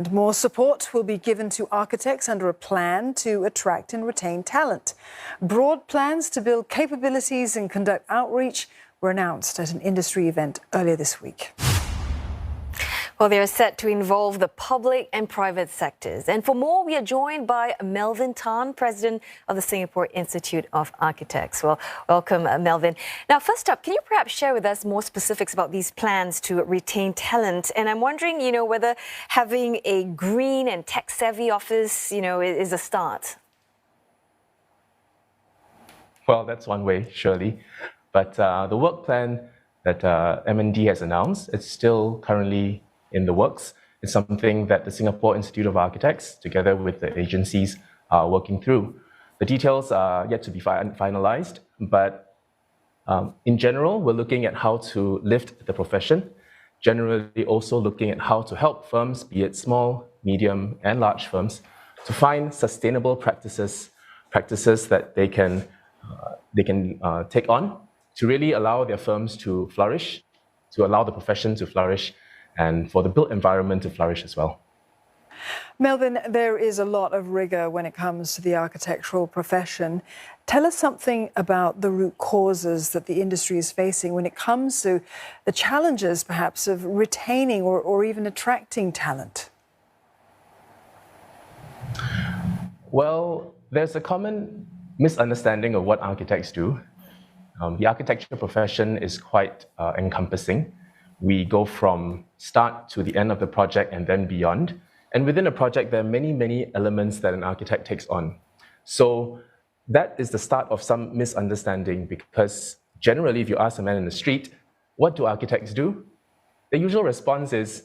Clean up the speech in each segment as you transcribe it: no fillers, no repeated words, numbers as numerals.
And more support will be given to architects under a plan to attract and retain talent. Broad plans to build capabilities and conduct outreach were announced at an industry event earlier this week. Well, they are set to involve the public and private sectors. And for more, we are joined by Melvin Tan, President of the Singapore Institute of Architects. Well, welcome, Melvin. Now, first up, can you perhaps share with us more specifics about these plans to retain talent? And I'm wondering, whether having a green and tech-savvy office, is a start. Well, that's one way, surely. But the work plan that M&D has announced, it's still currently in the works. It's something that the Singapore Institute of Architects, together with the agencies, are working through. The details are yet to be finalized, but in general, we're looking at how to lift the profession, generally also looking at how to help firms, be it small, medium, and large firms, to find sustainable practices that they can take on to really allow their firms to flourish, to allow the profession to flourish, and for the built environment to flourish as well. Melvin, there is a lot of rigour when it comes to the architectural profession. Tell us something about the root causes that the industry is facing when it comes to the challenges, perhaps, of retaining or even attracting talent. Well, there's a common misunderstanding of what architects do. The architecture profession is quite encompassing. We go from start to the end of the project and then beyond. And within a project, there are many, many elements that an architect takes on. So that is the start of some misunderstanding, because generally, if you ask a man in the street, what do architects do? The usual response is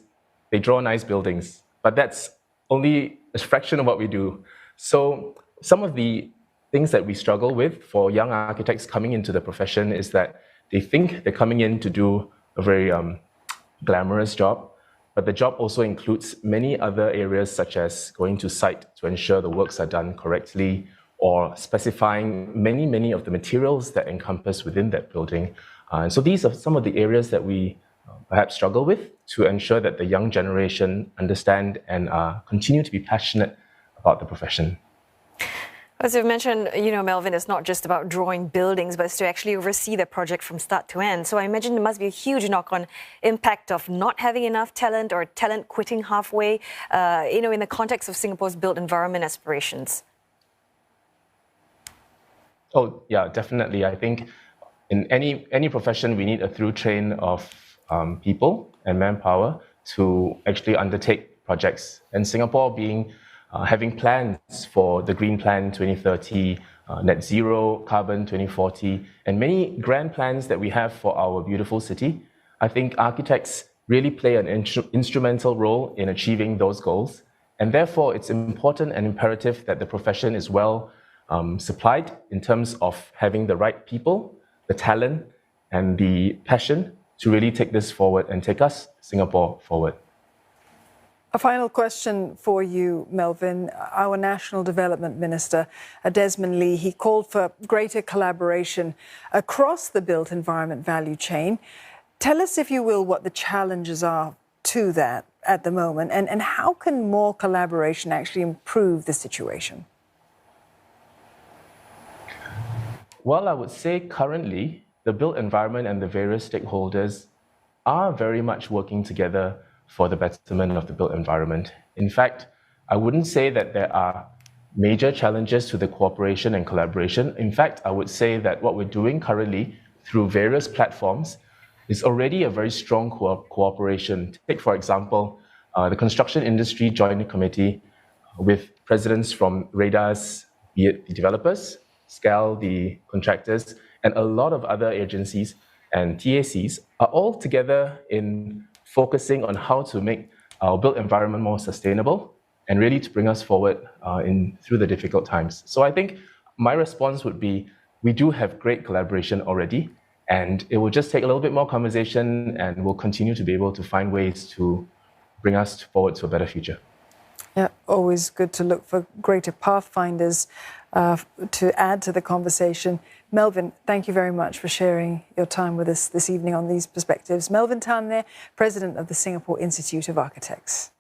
they draw nice buildings, but that's only a fraction of what we do. So some of the things that we struggle with for young architects coming into the profession is that they think they're coming in to do a very glamorous job, but the job also includes many other areas, such as going to site to ensure the works are done correctly, or specifying many, many of the materials that encompass within that building. And so these are some of the areas that we perhaps struggle with to ensure that the young generation understand and continue to be passionate about the profession. As you've mentioned, Melvin, it's not just about drawing buildings, but it's to actually oversee the project from start to end. So I imagine there must be a huge knock-on impact of not having enough talent or talent quitting halfway, in the context of Singapore's built environment aspirations. Oh, yeah, definitely. I think in any profession, we need a through train of people and manpower to actually undertake projects. And Singapore having plans for the Green Plan 2030, Net Zero, Carbon 2040, and many grand plans that we have for our beautiful city, I think architects really play an instrumental role in achieving those goals. And therefore, it's important and imperative that the profession is well supplied in terms of having the right people, the talent, and the passion to really take this forward and take us, Singapore, forward. A final question for you, Melvin. Our National Development Minister, Desmond Lee, he called for greater collaboration across the built environment value chain. Tell us, if you will, what the challenges are to that at the moment, and how can more collaboration actually improve the situation? Well, I would say currently, the built environment and the various stakeholders are very much working together for the betterment of the built environment. In fact, I wouldn't say that there are major challenges to the cooperation and collaboration. In fact, I would say that what we're doing currently through various platforms is already a very strong cooperation. Take, for example, the Construction Industry Joint Committee with presidents from RADARS, be it the developers, SCAL, the contractors, and a lot of other agencies and TACs are all together in focusing on how to make our built environment more sustainable and really to bring us forward through the difficult times. So I think my response would be, we do have great collaboration already, and it will just take a little bit more conversation, and we'll continue to be able to find ways to bring us forward to a better future. Yeah, always good to look for greater pathfinders to add to the conversation. Melvin, thank you very much for sharing your time with us this evening on these perspectives. Melvin Tan there, President of the Singapore Institute of Architects.